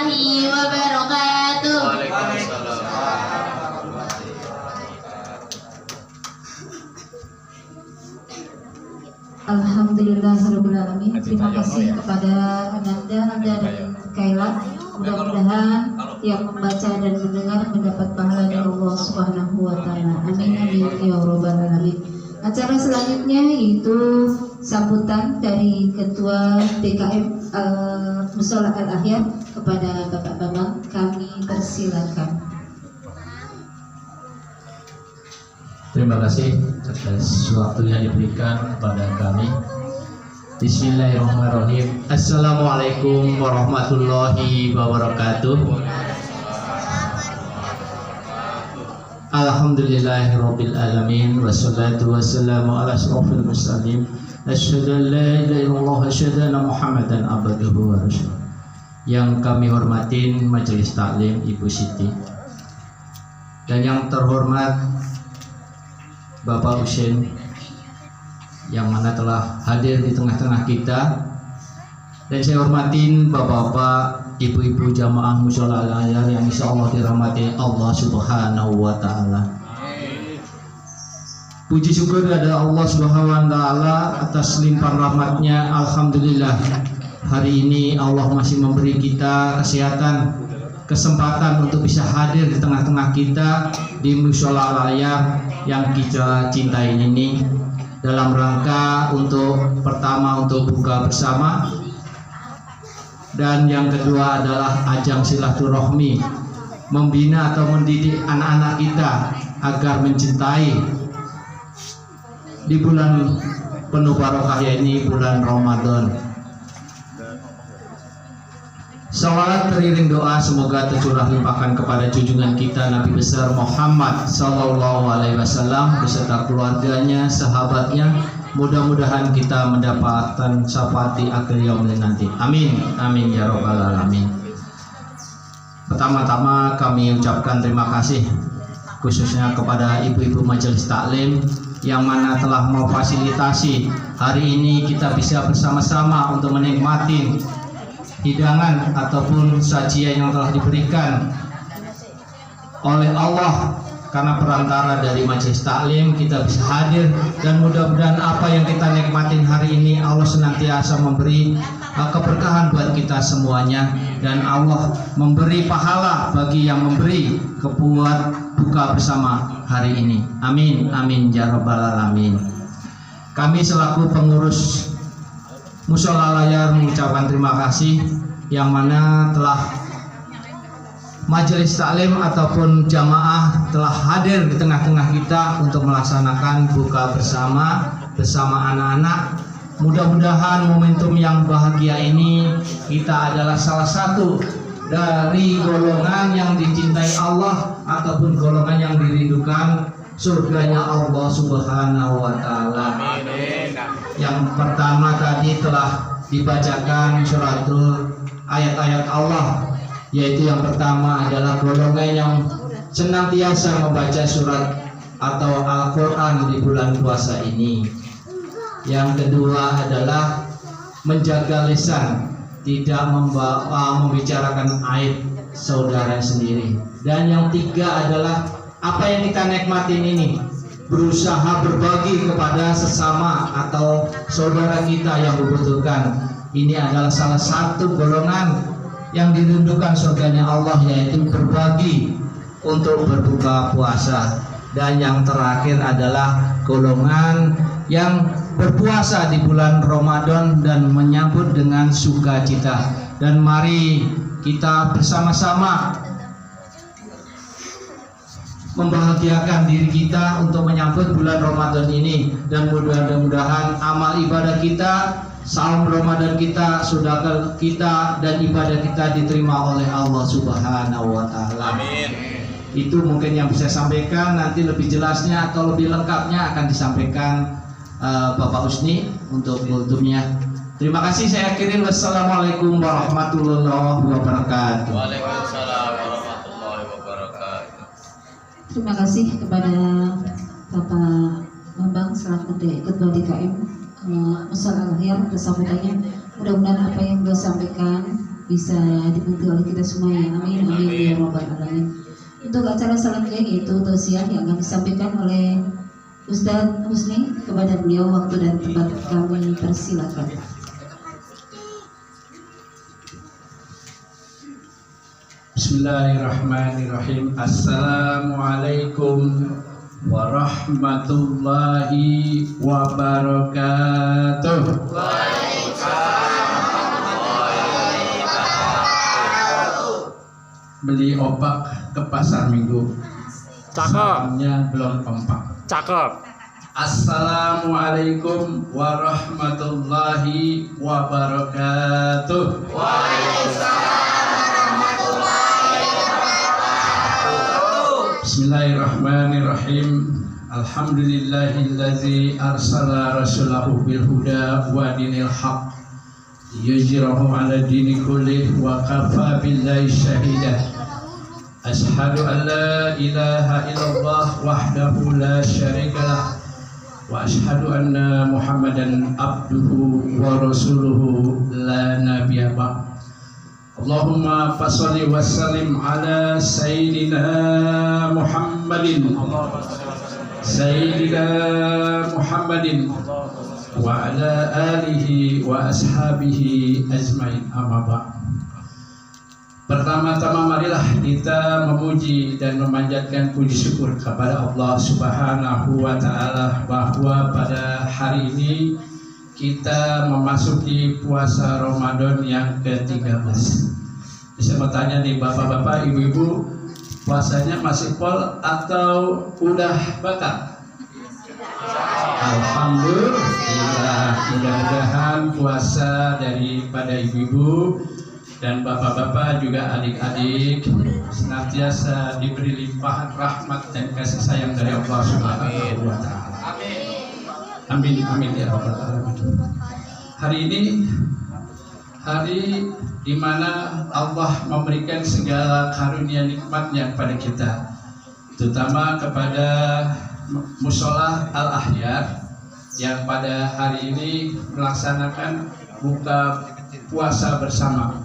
warahmatullahi wabarakatuh. Alhamdulillahirrahmanirrahim. Terima kasih kepada Ananda dan Kaila. Mudah-mudahan yang membaca dan mendengar mendapat pahala dari Allah Subhanahu wa Ta'ala. Amin amin ya rabbal alamin. Acara selanjutnya yaitu sambutan dari Ketua DKM Mushola Al-Ahyar kepada Bapak Bambang. Kami persilakan. Terima kasih atas waktu yang diberikan kepada kami. Bismillahirrahmanirrahim. Assalamualaikum warahmatullahi wabarakatuh. Alhamdulillahirabbil alamin wassalatu wassalamu ala asyrofil mursalin. Asyhadu an la ilaha illallah wa asyhadu anna Muhammadan abduhu wa rasuluh. Yang kami hormatin Majelis Taklim Ibu Siti dan yang terhormat Bapak Husin yang mana telah hadir di tengah-tengah kita, dan saya hormatin bapak-bapak, ibu-ibu jamaah Mushola Al-Ahyar yang insya Allah dirahmati Allah Subhanahu wa Ta'ala. Puji syukur kepada Allah Subhanahu wa Ta'ala atas limpahan rahmatnya. Alhamdulillah, hari ini Allah masih memberi kita kesehatan, kesempatan untuk bisa hadir di tengah-tengah kita di Mushola Al-Ahyar yang kita cintai ini, dalam rangka untuk pertama untuk buka bersama, dan yang kedua adalah ajang silaturahmi, membina atau mendidik anak-anak kita agar mencintai di bulan penuh barokah ini, bulan Ramadan. Salawat teriring doa semoga tercurah limpahkan kepada junjungan kita Nabi besar Muhammad Sallallahu Alaihi Wasallam beserta keluarganya, sahabatnya. Mudah-mudahan kita mendapatkan syafaat di akhir yaumil nanti. Amin, amin ya robbal alamin. Pertama-tama kami ucapkan terima kasih khususnya kepada ibu-ibu Majelis Taklim yang mana telah memfasilitasi hari ini kita bisa bersama-sama untuk menikmati hidangan ataupun sajian yang telah diberikan oleh Allah. Karena perantara dari Majelis Taklim kita bisa hadir, dan mudah-mudahan apa yang kita nikmatin hari ini Allah senantiasa memberi keberkahan buat kita semuanya, dan Allah memberi pahala bagi yang memberi kebuat buka bersama hari ini. Amin amin ya rabbal alamin. Kami selaku pengurus Mushola Al-Ahyar mengucapkan terima kasih yang mana telah Majelis Taklim ataupun jamaah telah hadir di tengah-tengah kita untuk melaksanakan buka bersama anak-anak. Mudah-mudahan momentum yang bahagia ini kita adalah salah satu dari golongan yang dicintai Allah ataupun golongan yang dirindukan surganya Allah Subhanahu wa Ta'ala. Yang pertama tadi telah dibacakan suratul ayat-ayat Allah, yaitu yang pertama adalah golongan yang senantiasa membaca surat atau Al-Quran di bulan puasa ini. Yang kedua adalah menjaga lisan, tidak membicarakan aib saudara sendiri. Dan yang tiga adalah apa yang kita nikmatin ini, berusaha berbagi kepada sesama atau saudara kita yang membutuhkan. Ini adalah salah satu golongan yang dirindukan surganya Allah, yaitu berbagi untuk berbuka puasa. Dan yang terakhir adalah golongan yang berpuasa di bulan Ramadan dan menyambut dengan sukacita. Dan mari kita bersama-sama membahagiakan diri kita untuk menyambut bulan Ramadan ini, dan mudah-mudahan amal ibadah kita, saum Ramadan kita, sedekah kita, dan ibadah kita diterima oleh Allah Subhanahu wa Ta'ala. Amin. Itu mungkin yang bisa saya sampaikan. Nanti lebih jelasnya atau lebih lengkapnya akan disampaikan Bapak Husni untuk kultumnya. Terima kasih, saya akhirin. Wassalamualaikum warahmatullahi wabarakatuh. Waalaikumsalam warahmatullahi wabarakatuh. Terima kasih kepada Bapak Bambang selaku Ketua DKM Mushola Al-Ahyar atas sambutannya. Mudah-mudahan apa yang beliau sampaikan bisa dimengerti oleh kita semua ya. Amin amin ya rabbal alamin. Untuk acara selanjutnya yaitu tausiah yang akan disampaikan oleh Ustadz Husni, kepada beliau waktu dan tempat kami persilakan. Bismillahirrahmanirrahim. Assalamualaikum warahmatullahi wabarakatuh. Beli opak ke pasar minggu. Salamnya belum kompak. Cakep. Assalamualaikum warahmatullahi wabarakatuh. Bismillahirrahmanirrahim. Alhamdulillahillazi arsala rasulahu bil huda wa dinil haq yujrahu ala dini kullih wa kafa billahi syahida. Ashhadu an la ilaha illallah wahdahu la syarikalah wa ashhadu anna Muhammadan abduhu wa rasuluhu la nabiyya ba'd. Allahumma fasholli wa sallim ala sayyidina Muhammadin wa ala alihi wa ashabihi ajmain, amma ba'd. Pertama-tama marilah kita memuji dan memanjatkan puji syukur kepada Allah Subhanahu wa taala bahwa pada hari ini kita memasuki puasa Ramadan yang ke-13. Saya mau tanya nih bapak-bapak, ibu-ibu, puasanya masih pol atau udah batal? Alhamdulillah, mudah-mudahan puasa daripada ibu-ibu dan bapak-bapak juga adik-adik senantiasa diberi limpahan rahmat dan kasih sayang dari Allah Subhanahu wa taala. Amin amin ya rabbal alamin. Hari ini hari di mana Allah memberikan segala karunia nikmatnya kepada kita, terutama kepada Musola Al-Ahyar yang pada hari ini melaksanakan buka puasa bersama.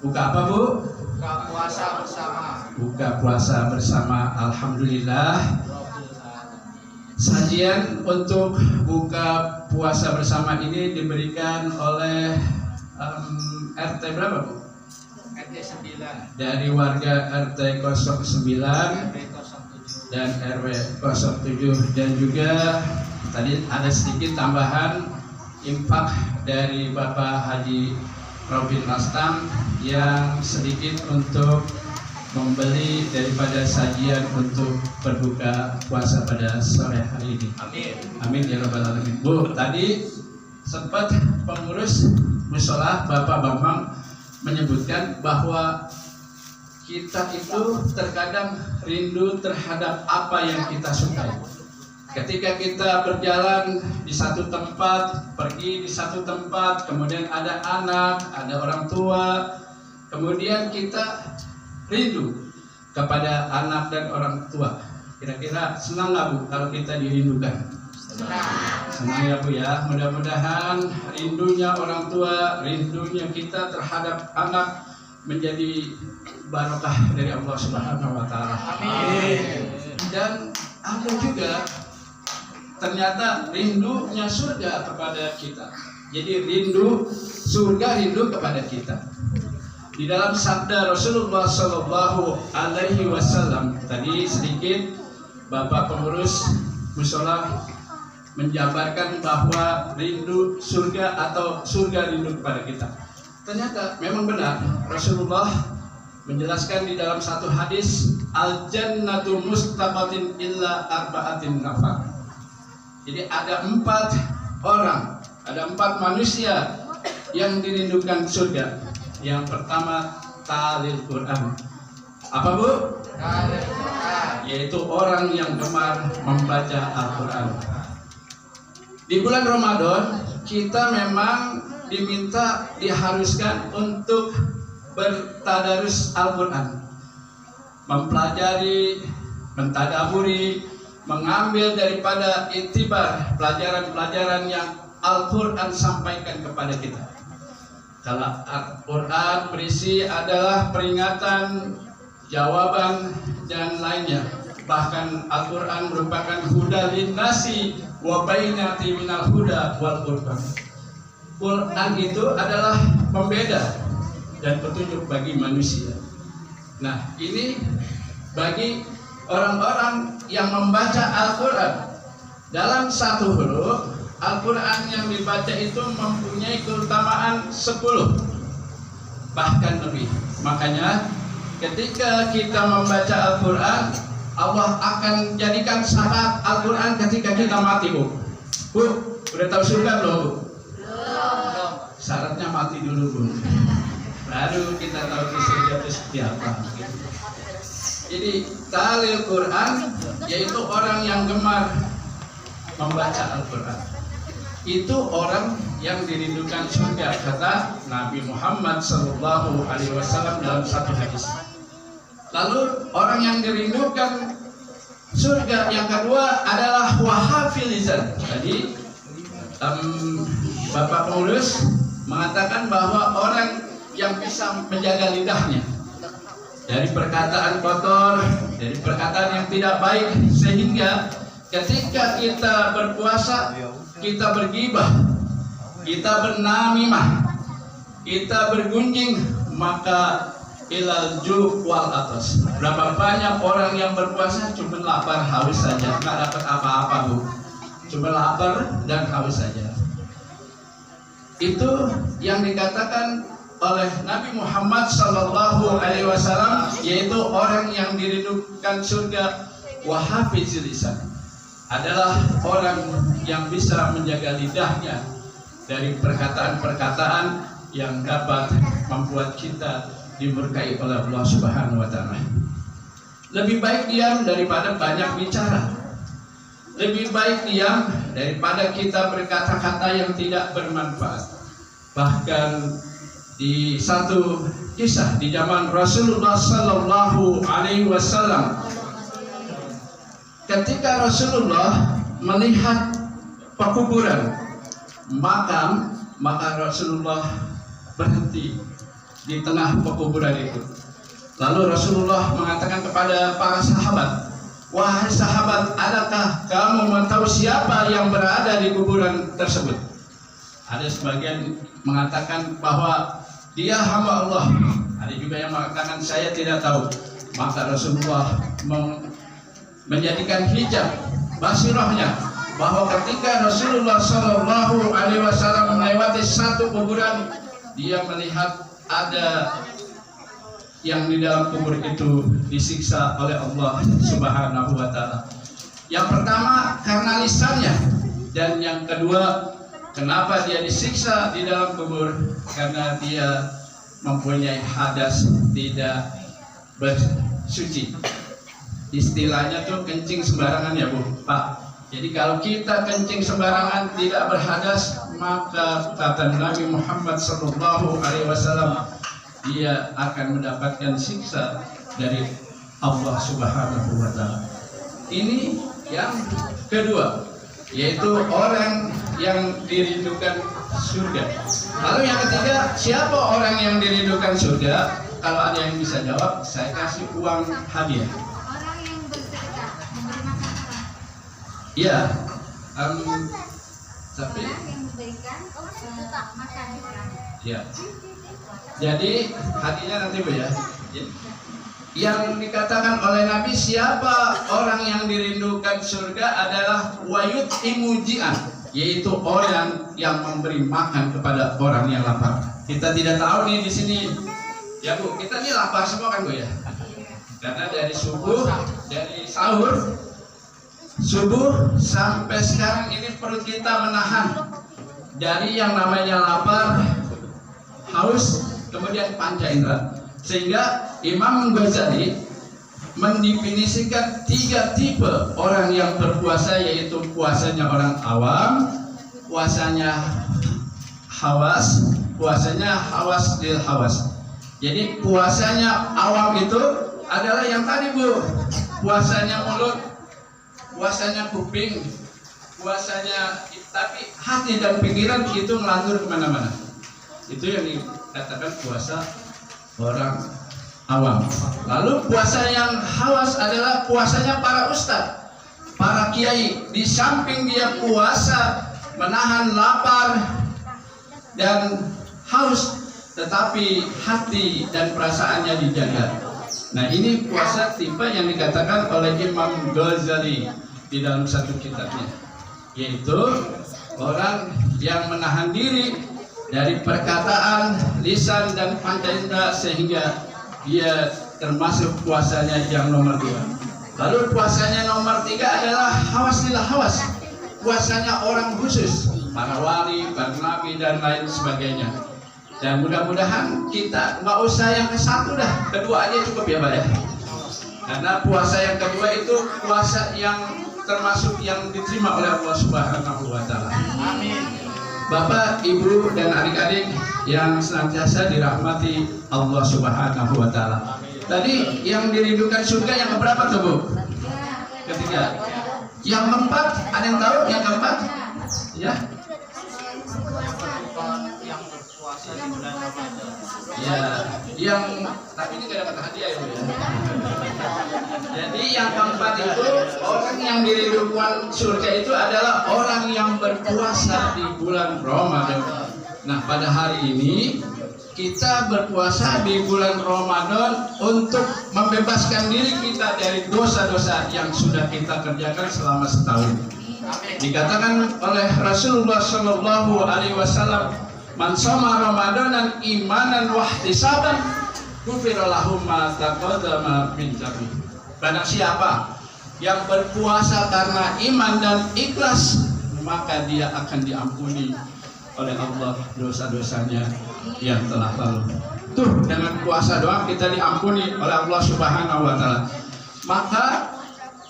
Buka apa, Bu? Buka puasa bersama. Buka puasa bersama. Alhamdulillah. Sajian untuk buka puasa bersama ini diberikan oleh RT berapa, Bu? RT 9. Dari warga RT 09 dan RW 07, dan juga tadi ada sedikit tambahan infak dari Bapak Haji Robin Rastam yang sedikit untuk membeli daripada sajian untuk berbuka puasa pada sore hari ini. Amin. Amin ya rabbal alamin. Bu, tadi sempat pengurus musola Bapak Bambang menyebutkan bahwa kita itu terkadang rindu terhadap apa yang kita sukai. Ketika kita berjalan di satu tempat, pergi di satu tempat, kemudian ada anak, ada orang tua, kemudian kita rindu kepada anak dan orang tua. Kira-kira senang nggak, Bu, kalau kita dirindukan? Senang ya, Bu ya. Mudah-mudahan rindunya orang tua, rindunya kita terhadap anak menjadi barokah dari Allah Subhanahu wa taala. Amin. Dan ada juga ternyata rindunya surga kepada kita. Jadi rindu surga, rindu kepada kita. Di dalam sabda Rasulullah Sallallahu Alaihi Wasallam tadi sedikit Bapak pengurus musola menjabarkan bahwa rindu surga atau surga rindu kepada kita. Ternyata memang benar Rasulullah menjelaskan di dalam satu hadis, al jannatu mustaqatin illa arba'atin nafar. Jadi ada 4 orang, ada 4 manusia yang dirindukan surga. Yang pertama talil Quran. Apa, Bu? Talil Quran. Yaitu orang yang gemar membaca Al-Quran. Di bulan Ramadan kita memang diminta, diharuskan untuk bertadarus Al-Quran, mempelajari, mentadaburi, mengambil daripada intibar pelajaran-pelajaran yang Al-Quran sampaikan kepada kita. Kalau Al-Quran berisi adalah peringatan, jawaban, dan lainnya. Bahkan Al-Quran merupakan huda linnasi wa bainati minal huda wal Quran. Quran itu adalah pembeda dan petunjuk bagi manusia. Nah, ini bagi orang-orang yang membaca Al-Quran dalam satu huruf. Al-Quran yang dibaca itu mempunyai keutamaan 10, bahkan lebih. Makanya ketika kita membaca Al-Quran, Allah akan jadikan syarat Al-Quran ketika kita mati, Bu. Bu, udah tahu surga belum, Bu? Belum. Syaratnya mati dulu, Bu. Baru kita tahu di surga itu seperti apa. Jadi talil Quran yaitu orang yang gemar membaca Al-Quran. Itu orang yang dirindukan surga, kata Nabi Muhammad SAW dalam satu hadis. Lalu orang yang dirindukan surga yang kedua adalah wahafil lisan. Tadi Bapak Paulus mengatakan bahwa orang yang bisa menjaga lidahnya dari perkataan kotor, dari perkataan yang tidak baik, sehingga ketika kita berpuasa, kita bergibah, kita bernamimah, kita bergunjing, maka ilal ju' wal atas. Berapa banyak orang yang berpuasa cuma lapar haus saja, nggak dapat apa-apa, Bu. Cuma lapar dan haus saja. Itu yang dikatakan oleh Nabi Muhammad SAW, yaitu orang yang dirindukan surga wahafizil lisan. Adalah orang yang bisa menjaga lidahnya dari perkataan-perkataan yang dapat membuat kita dimurkai oleh Allah Subhanahu wa Ta'ala. Lebih baik diam daripada banyak bicara. Lebih baik diam daripada kita berkata-kata yang tidak bermanfaat. Bahkan di satu kisah di zaman Rasulullah Sallallahu Alaihi Wasallam, ketika Rasulullah melihat pekuburan makam, maka Rasulullah berhenti di tengah pekuburan itu. Lalu Rasulullah mengatakan kepada para sahabat, wahai sahabat, adakah kamu mengetahui siapa yang berada di kuburan tersebut? Ada sebagian mengatakan bahwa dia hamba Allah. Ada juga yang mengatakan saya tidak tahu. Maka Rasulullah menjadikan hijab basirahnya bahwa ketika Rasulullah Shallallahu Alaihi Wasallam melewati satu kuburan, dia melihat ada yang di dalam kubur itu disiksa oleh Allah Subhanahu Wa Taala. Yang pertama karena lisannya, dan yang kedua kenapa dia disiksa di dalam kubur, karena dia mempunyai hadas, tidak bersuci. Istilahnya tuh kencing sembarangan ya, Bu, Pak. Jadi kalau kita kencing sembarangan tidak berhadas, maka kata Nabi Muhammad SAW, dia akan mendapatkan siksa dari Allah Subhanahu Wa Taala. Ini yang kedua, yaitu orang yang dirindukan surga. Lalu yang ketiga, siapa orang yang dirindukan surga? Kalau ada yang bisa jawab, saya kasih uang hadiah. Iya, tapi ya. Jadi hatinya nanti, Bu, ya. Yang dikatakan oleh Nabi, siapa orang yang dirindukan surga adalah wayut imujian, yaitu orang yang memberi makan kepada orang yang lapar. Kita tidak tahu nih di sini, ya Bu, kita ini lapar semua kan, Bu, ya? Karena dari subuh, dari sahur, subuh sampai sekarang ini perut kita menahan dari yang namanya lapar, haus, kemudian panca indera. Sehingga Imam Ghazali mendefinisikan 3 tipe orang yang berpuasa, yaitu puasanya orang awam, puasanya hawas, puasanya hawas lil hawas. Jadi puasanya awam itu adalah yang tadi, Bu, puasanya mulut, puasanya kuping, puasanya, tapi hati dan pikiran itu melantur kemana-mana. Itu yang dikatakan puasa orang awam. Lalu puasa yang khawas adalah puasanya para ustadz, para kiai. Di samping dia puasa menahan lapar dan haus, tetapi hati dan perasaannya dijaga. Nah, ini puasa tipe yang dikatakan oleh Imam Ghazali di dalam satu kitabnya, yaitu orang yang menahan diri dari perkataan, lisan dan panca indera sehingga dia termasuk puasanya yang nomor 2. Lalu puasanya nomor 3 adalah hawas lillah hawas, puasanya orang khusus, para wali, para nabi dan lain sebagainya. Dan mudah-mudahan kita nggak usah yang ke-1 dah, kedua aja cukup ya Pak ya. Karena puasa yang kedua itu puasa yang termasuk yang diterima oleh Allah Subhanahu wa Ta'ala. Amin. Bapak, Ibu, dan adik-adik yang senantiasa dirahmati Allah Subhanahu wa Ta'ala. Tadi yang dirindukan surga yang keberapa tuh Bu? Ketiga. Yang keempat, ada yang tahu yang keempat? Ya. Ya, yang tapi ini gak dapat hadiah ya Bu ya. Jadi yang keempat itu orang yang dirindukan surga itu adalah orang yang berpuasa di bulan Ramadan. Nah, pada hari ini kita berpuasa di bulan Ramadan untuk membebaskan diri kita dari dosa-dosa yang sudah kita kerjakan selama setahun. Dikatakan oleh Rasulullah Shallallahu Alaihi Wasallam, "Man shoma Ramadanan imanan wahtisaban, ghufira lahu ma taqaddama min dzambi." Barang siapa yang berpuasa karena iman dan ikhlas, maka dia akan diampuni oleh Allah dosa-dosanya yang telah lalu. Tuh, dengan puasa doang kita diampuni oleh Allah Subhanahu wa Ta'ala. Maka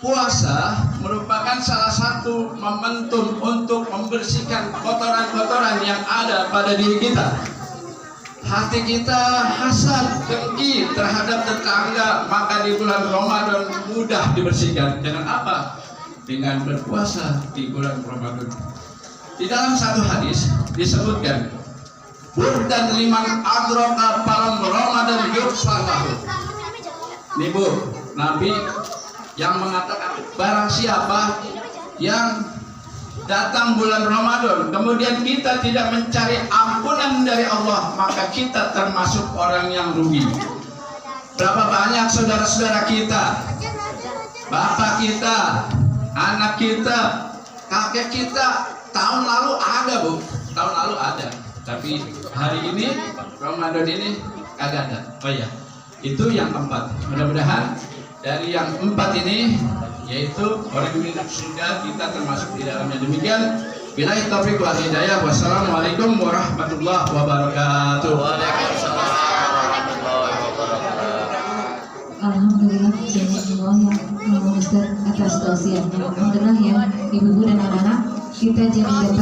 puasa merupakan salah satu momentum untuk membersihkan kotoran-kotoran yang ada pada diri kita. Hati kita hasad, dengki terhadap tetangga, maka di bulan Ramadan mudah dibersihkan. Dengan apa? Dengan berpuasa di bulan Ramadan. Di dalam satu hadis disebutkan, "Burdan liman adraka falam Ramadan yughfar." Nih Bu, Nabi yang mengatakan barang siapa yang datang bulan Ramadan kemudian kita tidak mencari ampunan dari Allah, maka kita termasuk orang yang rugi. Berapa banyak saudara-saudara kita, bapak kita, anak kita, kakek kita, tahun lalu ada Bu, tahun lalu ada, tapi hari ini Ramadan ini kagak ada. Oh ya, itu yang keempat. Mudah-mudahan dari yang 4 ini, yaitu orang yang surga, kita termasuk di dalamnya. Demikian, billahi taufiq wal hidayah. Wassalamualaikum warahmatullahi wabarakatuh. Waalaikumsalam warahmatullahi wabarakatuh. Alhamdulillah, jazakallah ya Ustaz atas tausiahnya. Alhamdulillah ya Ibu-ibu dan anak-anak, kita jadi dapat